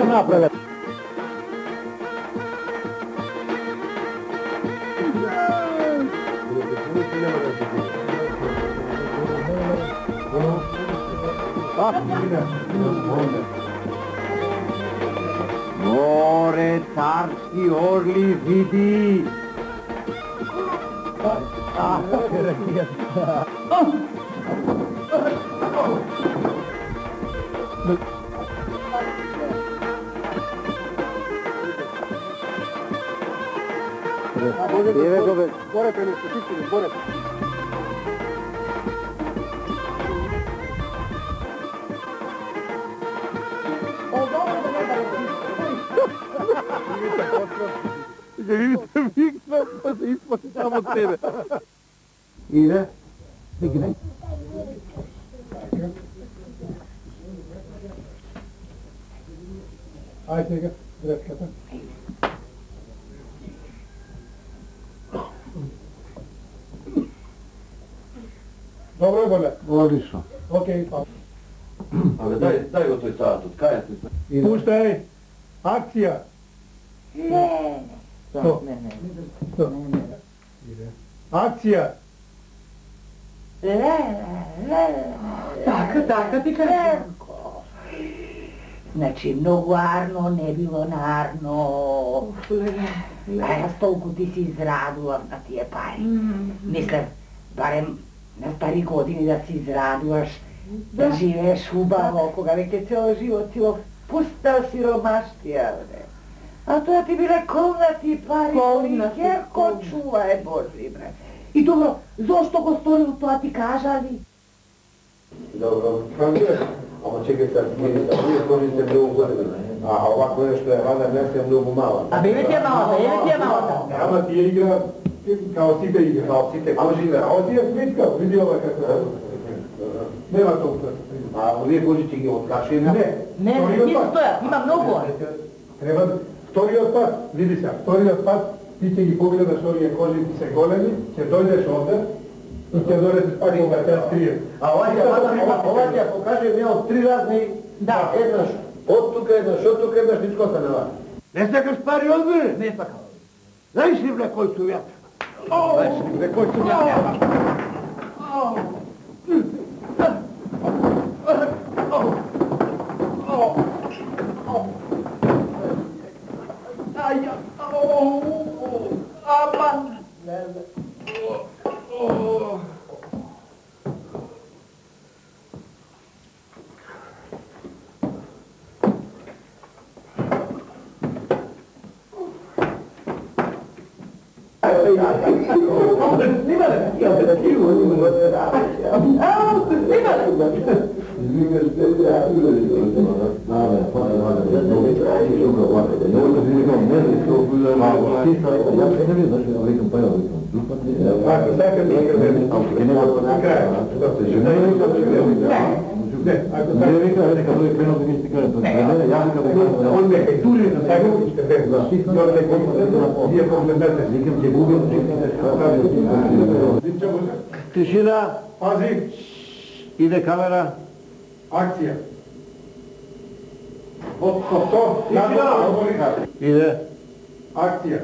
Napravljati. More carski orli vidi. Gore prenosi, čistili, gore. Vidite Vikna, pa se ispoči tamo od tebe. Ide? Digne. Ajde ga, dreskata. Dobro je bolje? Odlično. Okej, pa. Ali daj go toj sat, kaj ti? Puštaj, akcija. Ne. Što? Što? Akcija. Tako ti kažem. Znači, mnogo arno, ne bilo narno. A ja stolku ti si izradila na tije pari. Mislim, barem na stari godini da si izradulaš, da živeš ubavo, koga veke cijelo život silo pusta siromaštija. A to ja ti bile kovnati pari, koji kerko čuvaj, Boži, bre. I dobro, zašto go storil to, a ti kažali? Dobro, ama čekaj sad, nije kožite mnogo godina, a ovako nešto je, vada ne mnogo malo. A bebe ti je malo. Ama ti je igra kao site igra. Kao site ko žive. A ovo ti je svitka, vidi ovo kako je. Nema to sve. A uvijek uđite ih od kašina? Ne, ti stoja, ima mnogo. Treba, stori otpad, vidi se, stori otpad, ti će ih pogledaš ovije kožici se golemi, će dođeš ovdje i će dole se spati da te skrije. A ovaj će pokažem ja od 3 razne, Da. Jedna otuka, jedna šotuka, jedna šničkota na vas. Ne stakaš pari od mene? Ne pa kao. Znaš li bre koji su vjatra? Znaš li bre koji su vjatra? Tišina, Pazi, ide kamera. akcija. Stop, Tišina, ide. akcija.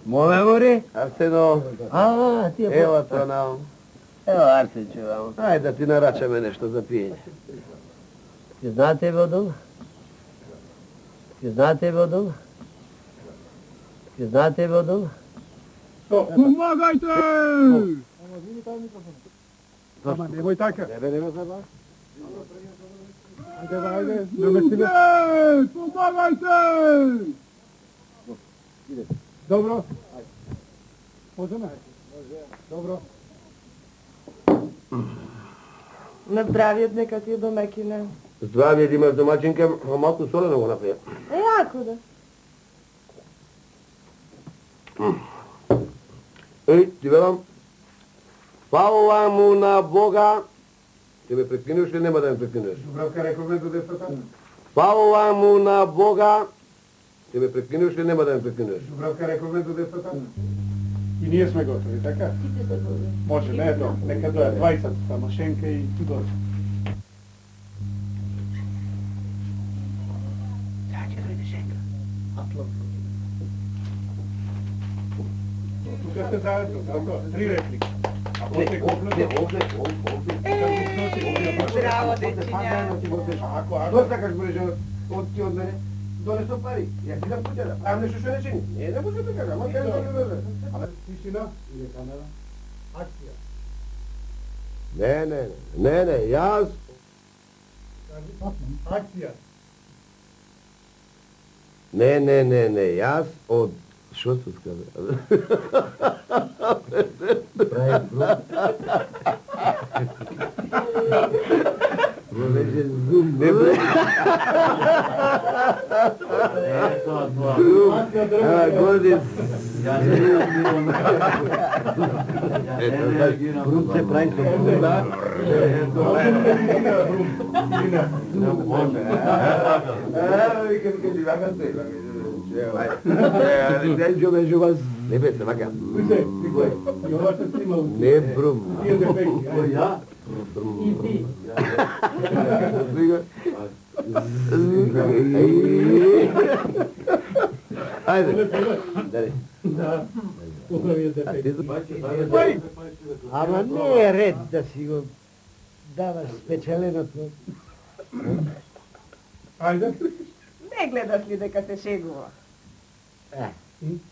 Mome mori? Arseno. A, ti je Evo to na ovom. Evo Arsenću vam. Ajde da ti naračeme nešto za pijenje. Ti znate me od doma? Ti znate me od doma? Ti znate me od doma? Pomagajte! Ama, nemoj tako. Nema za vas. Ajde, domestime. Pomagajte! Dobro. Možemo? Dobro. На здравие, нека ти е до Мекине. Здравие да имаш домачинка, а малко солено го направя. Jako da. Ей, ти велам, фала му на Бога. Ще ме прекинеш ли нема да ме прекинеш? Дубравка рековме до децата. Фала му на Бога. Ще ме прекинеш ли нема да ме прекинеш? Дубравка рековме до децата. И ние сме готови, така? Svi ste gotovi. Може, не е то. Нека доја 20 само шенка и доđe. Сега ќе дојде Шенка. Тука сте заедно, tako? 3 реплики. А после комплетно. Браво, дечиња. Ако сакаш брže od ti od mene, donesu pari. Ja ti da puđara. Pravim nešto što ne čini. Ne može da kažem, ali kažem da ne. Тишина или камера? Акција. Ne, jaz. Акција. Ne, jaz od... Što su skazali? Ne bete, vaga. Ne brum. Ja? И ти. Ajde. Да. Поправиот ефект. Ама не е ред да си го даваш спечеленото. Ајде. Ne gledaš li дека se šegува?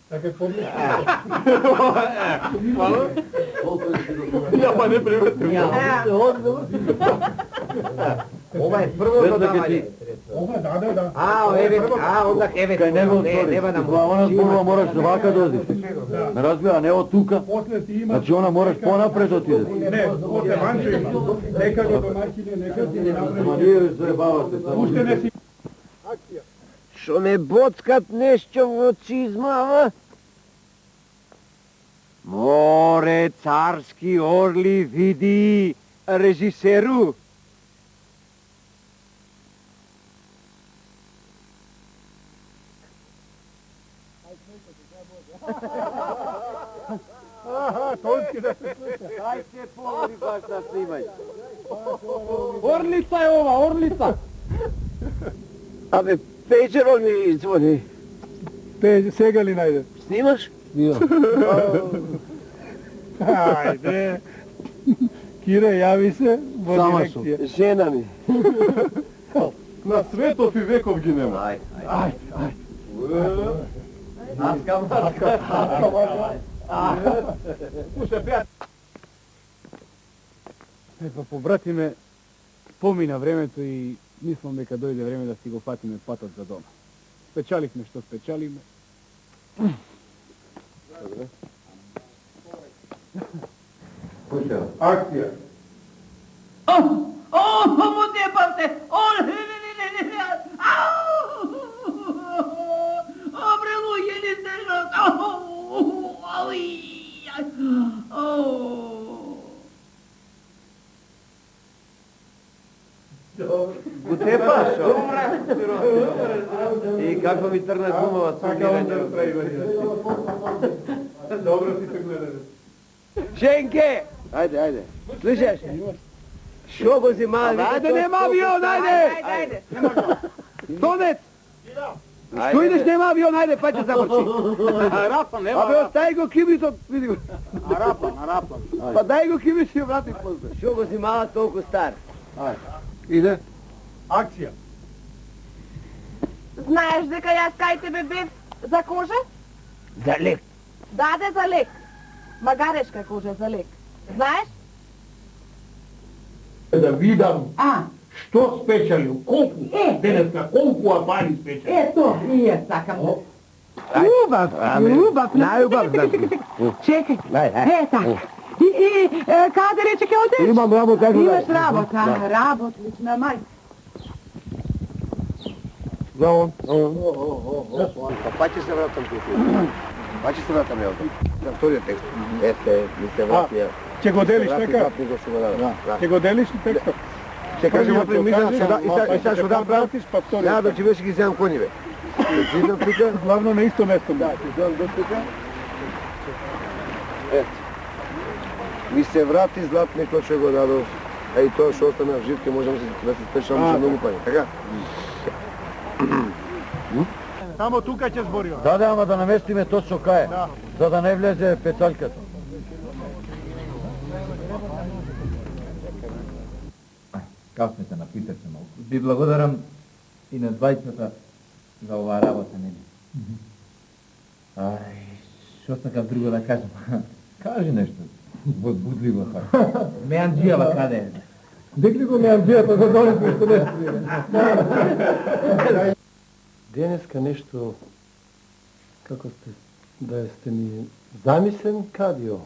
Така помниш? Ja pa ne primetim. Ова е првото давање. Ова, да. Онда еве, нема да му. Она прво мораш вака да одиш. Ме разбира, не од тука. После ти имаш... Значи она мораш понапред да отидеш. Не, после Ванчо има. Нека го домаќине, нека ти не Ама направи. ние се заебавате. Уште не си... Акција. Шо ме боцкат нешто во чизмава? Море, царски орли, види, режисеру. Аха, тонски да се слуша. Ајде полови баш да снимај. Орлица е ова, орлица. Абе, Пејчерол ми звони. Сега ли најде? Снимаш? Ајде. Кире, јави се во Сама дирекција. Жена ми. На Светов и Веков ги нема. Ајде. Епа, побратиме, помина времето и мислам дека дојде време да си го фатиме патот за дома. Спечалихме што спечалиме. Акција. Му тепавте! Обре луѓе ни се жот! Го тепаш, И како ми тргна гумава Така он да прави. Добро си се гледале. Женке! Ајде. Слушаш? Шо го зимава? Ајде, нема авион, ајде! Тонец! Што идеш, нема авион, ајде, па ќе замрчи. Арапан, нема. Абе, остај го кибритот, види го. Арапан. Па дај го кибрит и врати после. Шо го зимава толку стар? Иде. Акција. Знаеш дека јас кај тебе бев за кожа? За лек. Даде за лек. Магарешка кожа за лек. Знаеш? Да видам што спечалил, колку, денеска, колку апари спечалил. Ето, и јас сакам. Љубав, најубав, значи. Чекај, Ајде. така. И каде рече ќе одеш? Имам работа, Имаш работа, работлична мај. Браво. Па ќе се вратам тук. Па ќе се вратам ја. За вториот текст. Ете, ми се вратија. Ќе го делиш така? Ќе го делиш ли текстот? Ќе кажем напред мислам и сега што дам брат. Па вториот. Ја да ќе беше ги земам кониве. Зидам тука. Главно на исто место. Да, ќе зидам до тука. Ето. Ми се врати златникот што го дадов. А и тоа што остана жив, ќе можам да се спешам со многу пари, така? Само тука ќе збориме. Да, ама да наместиме точно кај, за да не влезе пецалката. Како сме се напитавте малку. Ви благодарам и на двајцата за оваа работа, нели? Што сакам друго да кажам? Кажи нешто. Возбудливо така. Меанджијава каде е? Декли го меанджијата за доле што не. Денеска нешто, како сте ми замислен кадио.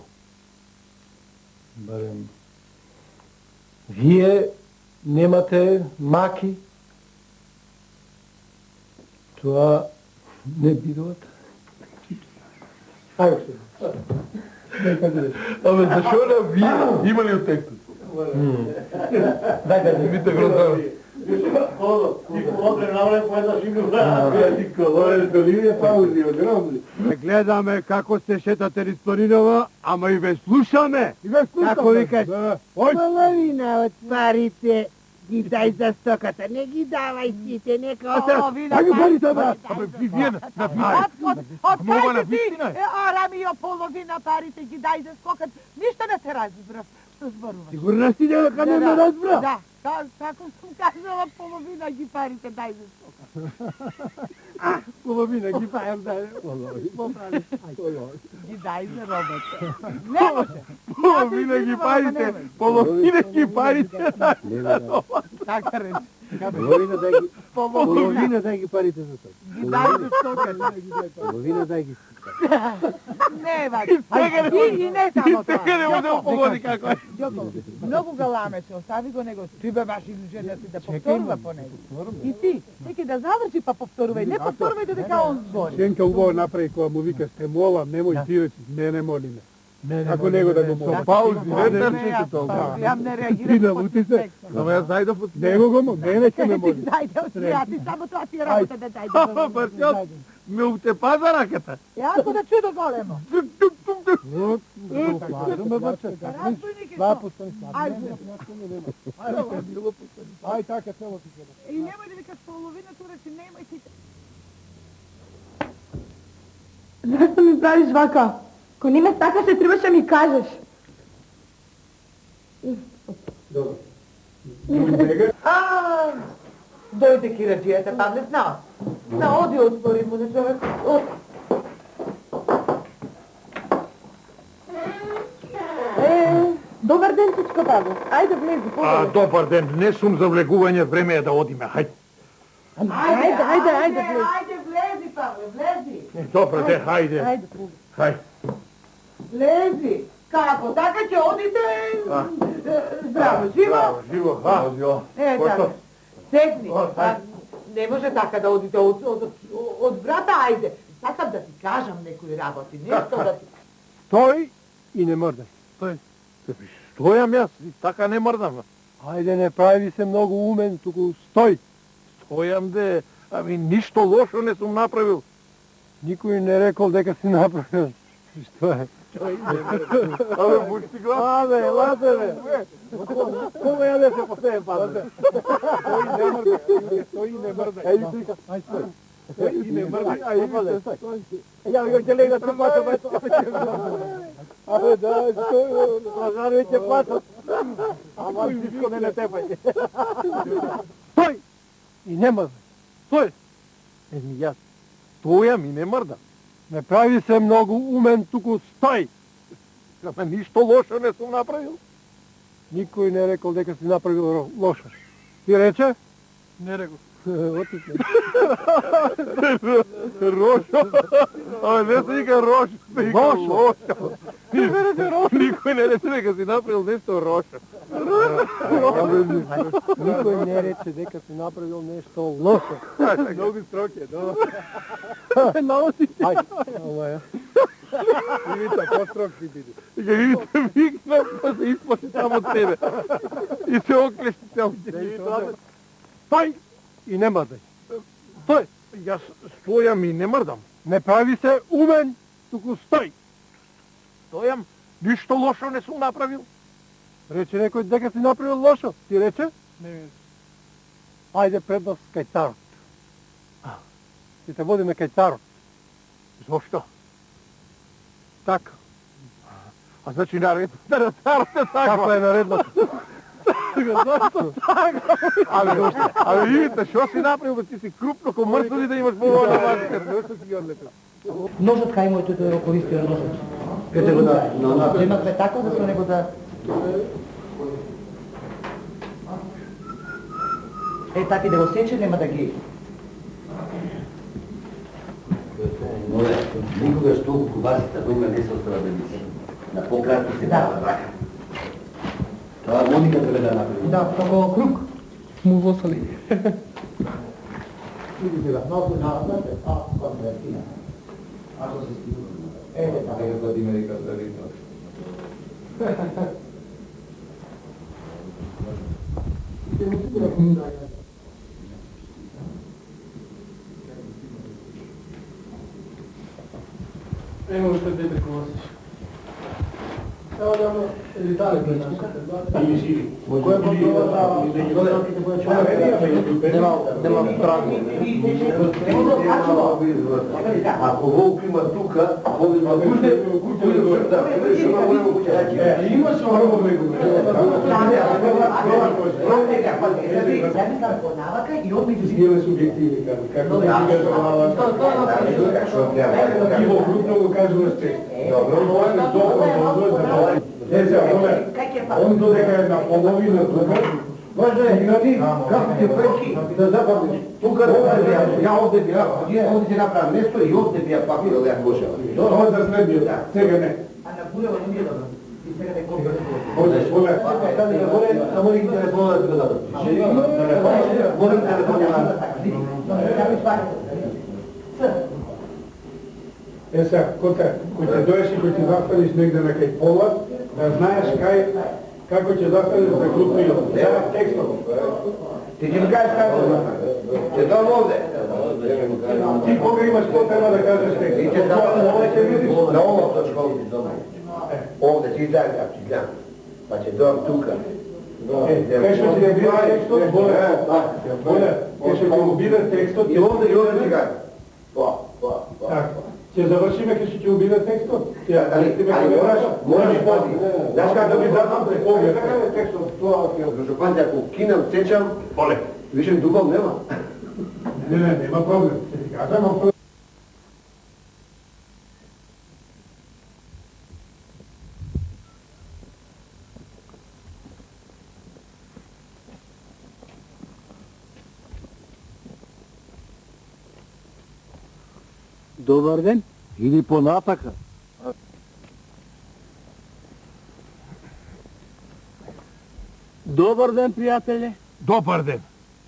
Барем, вие немате маки, тоа не бидуват. Ајде што. Абе, зашо на вие? Има ли од текстот? Дај да видите грозно. Гледаме како се шетате низ планинава, ама и ве слушаме. Како викаш? Половина од парите ги дај за стоката, не ги давај сите, нека остат. Ајде парите, бе! Абе, вие на Од кај ти, Арамио, половина парите ги дај за скокат, ништо не се разбрав, што зборуваш. Сигурна си дека не ме разбра? Да, како сум кажала, половина ги парите дај за скокат. Половина ги пајам да. Ги дај за робота. Не може. Половина ги парите, половина ги парите. Така рече. Половина дај ги парите за тоа. Ги дај за скокат. Половина дај ги. Не, и не само тоа. Така не може да погоди како е. Многу галамеше, остави го него. Ти бе баш излежен да си да повторува по него. И ти, теки да заврши па повторувај, не повторувај додека он збори. Сенка убаво направи кога му вика сте молам, немој ти речи, не молиме. Ако него да го молам. Паузи, не држите толкова. Ја не Ти реагирам. налути се. Ама јас зајдов од Него го молам, не ќе ме моли. Дајде од сега, ти само тоа ти е работа да дајде. Барчот, ме утепа за раката. Јако да чудо големо. Разбойник е што? Ајде. Ај така цело ти се. И немој да викаш половина, тура си немој ти. Зашто ми правиш вака? Ко не ме сакаше, требаше да ми кажеш. Добро. Дојде кираджијата, Павле, знao. Оди отвори му на човек. Добар ден, чичко Павле. Ајде, влези, погледай. Добар ден, не сум за влегување, време е да одиме, хајде. Ајде, влези, Павле, влези. Добар ден, хајде. Ајде, влези. Хајде. Влези. Како, така ќе одите? Здраво, живо? Живо. Така. Седни. Не може така да одите од врата, ајде. Сакам да ти кажам некои работи, нешто да ти... Стој и не мрдај. Стојам јас, така не мрдам. Ајде, не прави се многу умен, туку стој. Стојам де, ами ништо лошо не сум направил. Никој не рекол дека си направил. Што е? Абе, бушти глас. Абе, Лазаре. Кога ја не се последен пат? Стои не мрдај. Ајде, слика. Ајде, стој. Стои не мрдај. Ајде, стој. Ја го ќе лега се пата, бе. Абе, да, стој. Лазаре ќе пата. Ама тишко не тепај. Стој! И не мрдај. Стој! Еми јас, стојам и не мрдам. Не прави се многу умен, туку стој! Ама ништо лошо не сум направил. Никој не рекол дека си направил лошо. Ти рече? Не рекол. Отиде. Рошо. Абе, не се вика Рошо, се вика Лошо. Никој не рече дека си направил нешто Рошо. Никој не рече дека си направил нешто лошо. Многу строг е, да. Наоси. Ајде, ова е. Ивица, по-строг си биде. Ивица викна, па се исплаши само од тебе. И се оклеши цел ден. Тај и не мрдај. Тој, јас стојам и не мрдам. Не прави се умен, туку стој. Стојам, ништо лошо не сум направил. Рече некој дека си направил лошо. Ти рече? Не. Ајде пред нас кај царот. Ќе те водиме кај царот. Зошто? Така. А значи наредбата на царот е така. Како е наредбата? Зошто така? Але видите, шо си направил, бе, ти си крупно ко мртови да имаш поволна маскар. Зошто си ги одлепил? Ножот кај мојот тој го користио ножот. Каде го да? Земавме тако да со него да... таки да го сече, нема да ги... Моле, никогаш толку кубасица дуга не се остава да виси. На пократко се дава рака. Това Моника треба да направи. Да, како круг. Му восали. Видите да, малку назад, конвертина. Ако се стигува. Така. Дека Владимир и Катарина. Ема уште две колосиш. Само да му елитали кај нас. Или сили. Кој е контролата? Нема право. Ако волк има тука, води ма куќе, шума големо куќе. Има со ово него. И он меѓу Ние субјективи, како да ги кажувала. И во крупно го кажуваш често. Добро, тоа е добро. Он додека е на половина тука, Може, ти, како ти пречи да запомниш? Тука да бија, ја овде бија, овде ти направам место и овде бија папирал ја кошава. тоа за следниот, сега не. А на Бурево не ми е добро. И сега да копи. Може, поле. Само ги телефона да дадат. Морам телефона Сега, кој ќе доеш и кој ќе застанеш негде на кај пола, да знаеш како ќе застанеш за крупниот. Сега текстот. Ти ќе ми кажеш како да ќе дам овде. Ти кога имаш потреба да кажеш Ти текстот. ќе дам овде ќе видиш. На ова точка овде ти знаеш како ќе дам. Па ќе дам тука. Кај што ќе биде текстот, боле. Кај што ќе биде текстот. И овде ќе кажам. Така. Ќе завршиме кај што ќе биде текстот. Ali moraš poti. Znaš kako bi zadam te pogled? Зашто пази, ако кинам, сечам, више дубов нема. Не, нема проблем. Ќе ти кажам, ако Добар ден. Иди понатака. Добар ден, пријателе. Добар ден.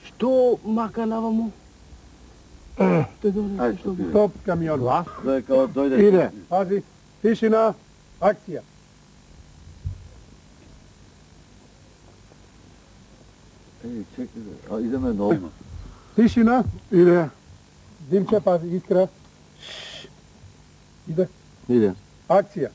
Што мака наваму? стоп камион. Дека дојде. Иде. Пази. Тишина. Акција. Чекај, идеме ново. Тишина. Иде. Димче, пази. Искра. Иде. Иде. Акција.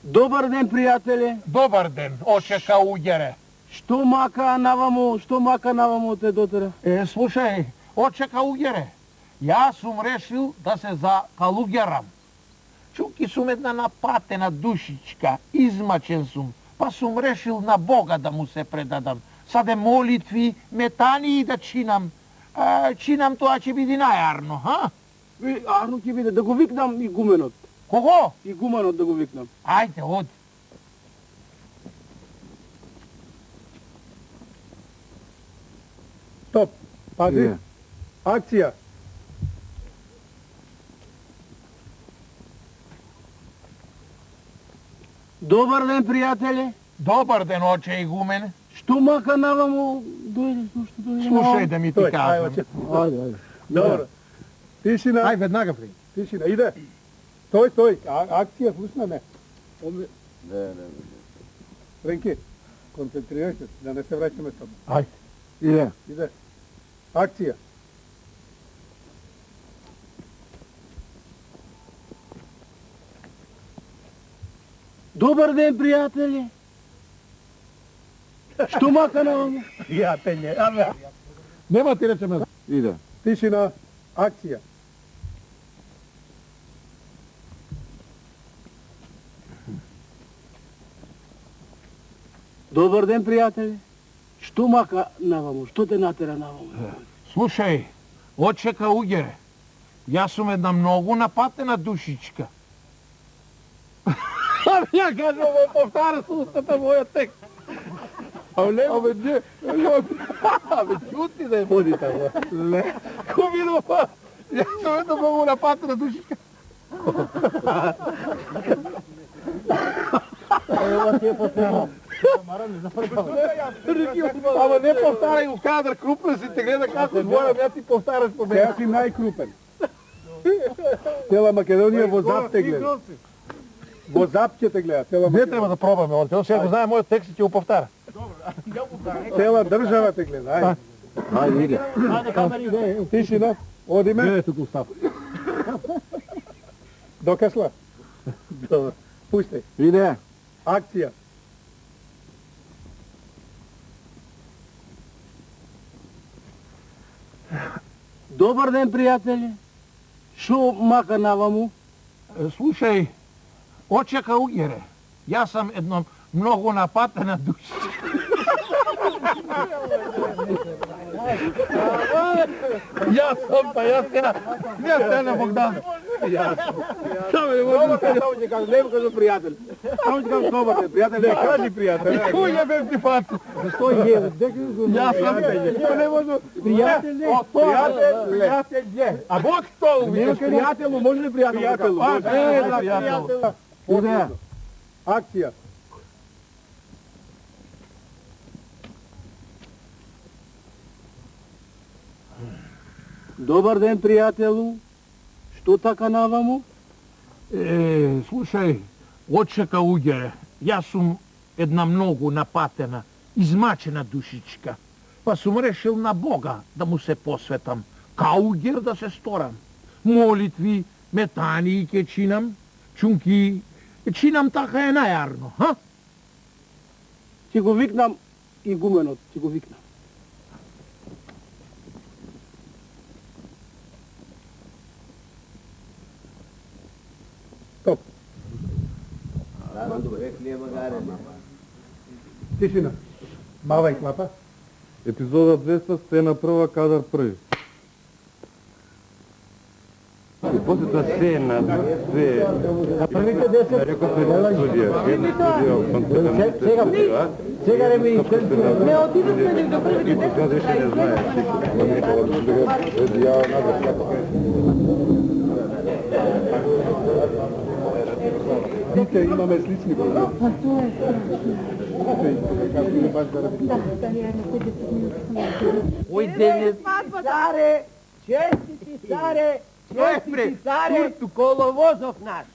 Добар ден, пријателе. Добар ден, очека уѓере. Што мака наваму те дотера? Слушај, очека уѓере. Јас сум решил да се закалуѓерам. Чуки сум една напатена душичка, измачен сум, па сум решил на Бога да му се предадам. Саде молитви, метани да чинам. Чинам тоа ќе биде најарно, ха? Арно ќе биде, да го викнам игуменот. Кого? Игуменот да го викнам. Ајде, оди. Стоп. Пази. Иде. Акција. Добар ден, пријателе. Добар ден, оче игумене. Што мака наваму дојде, што дојде? Слушај да ми ти Тој, кажам. Ајде. Добро. Тишина. Ај, веднага, Френки. Тишина, иде. Тој. Акција, слушна ме. Не. Френки, концентрирај се, да не се враќаме с тобой. Ај. Иде. Иде. Акција. Добар ден, пријателе. Што мака наваму? Пријателје, абе. Нема ти речеме. Иде. Тишина. Акција. Добар ден, пријателе. Што мака наваму? Што те натера наваму? Слушај, очека угере. Јас сум една многу напатена душичка. Ја кажам, повтара со устата моја текст. Абе, не. Абе, чути да е води тамо. Не. Ко видно, јас сум една многу напатена душичка. Ева ти е потrebno. Ама не повтарај го кадар, крупен си те гледа како зборам, ја ти повтараш по мене. Ја си најкрупен. Цела Македонија во зап те гледа. Во зап ќе те гледа, цела Не Македонија. треба да пробаме, он сега го знае мојот текст и ќе го повтара. Цела држава те гледа, ајде. Ајде, иде. Ајде, камери, иде. Тишина, одиме. Гледај туку Устав. Докасла. Добро. Пуштај. Иде. Акција. Добар ден, пријателе. Што мака наваму? Слушај, очека угере. Јас сам едно многу напатена душичка. Јас сам, па јас сега. Јас не Богдан. Само не можам. Само ќе кажам, не кажам пријател. Само ќе кажам добар ден, пријател. Не кажи пријател. Кој е бе ти фати? Што е? Јас сам. Не можам. Пријател не. Пријател не. А Бог што Не пријател, може ли пријател? Пријател, пријател. Иде. Акција. Добар ден, пријателу. Што така наваму? Слушај, очека угере. Јас сум една многу напатена, измачена душичка. Па сум решил на Бога да му се посветам. Каугер да се сторам. Молитви, метани ќе чинам, чунки, чинам така е најарно, ха? Ќе го викнам игуменот, ќе го викнам. Стоп. Тишина. Мава и клапа. Епизода 200, сцена прва, кадар први. И после тоа сцена, две... А првите 10... Реков една студија, Сега не ми Не отидохме до првите 10. Тоа више не знае. Ја Тите имаме слични проблеми. А тоа е. Ој дене, царе, честити царе, честити царе, коловозов наш.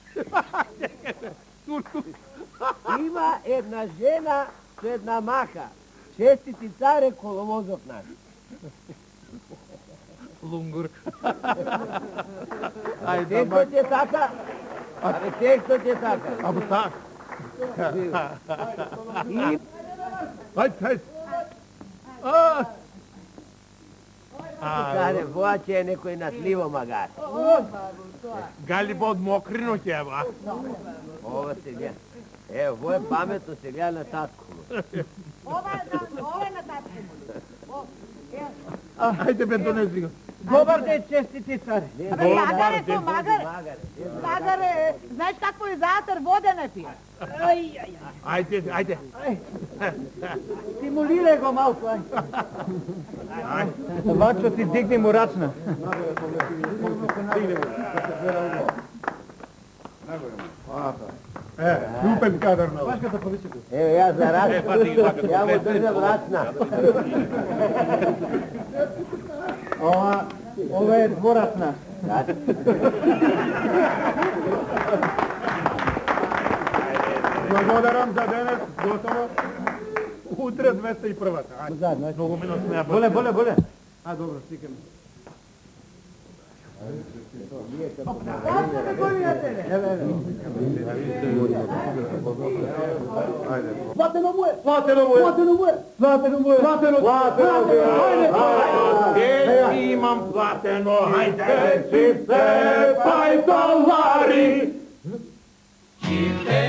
Има една жена со една мака. Честити царе, коловозов наш. Лунгур. Текстот е така. Абе, текстот е така. Абе так. И Ајде. царе, воа ќе е некој натливо магар. Галиба од мокрино ќе ба. Ова се гледа. Во е паметно се гледа на татко. Ова е на татко му. Ајде бе, донеси го. Dobar de, čestiti car. Magare to, magare. Magare, znaš kako je zatar, vode ne pije. Ajde. Stimuliraj go malko, aj. Vačo ti digni mu racna. Lupen kadar na ovo. Evo ja za racna, ja mu držam racna. Ova je dvoracna. Благодарам за денес, готово. Утре 201-та. Ајде. Многу минут не ја Боле. А, добро, стикаме. Платено му е! Имам платено, хайде, си се, пај долари. Чите,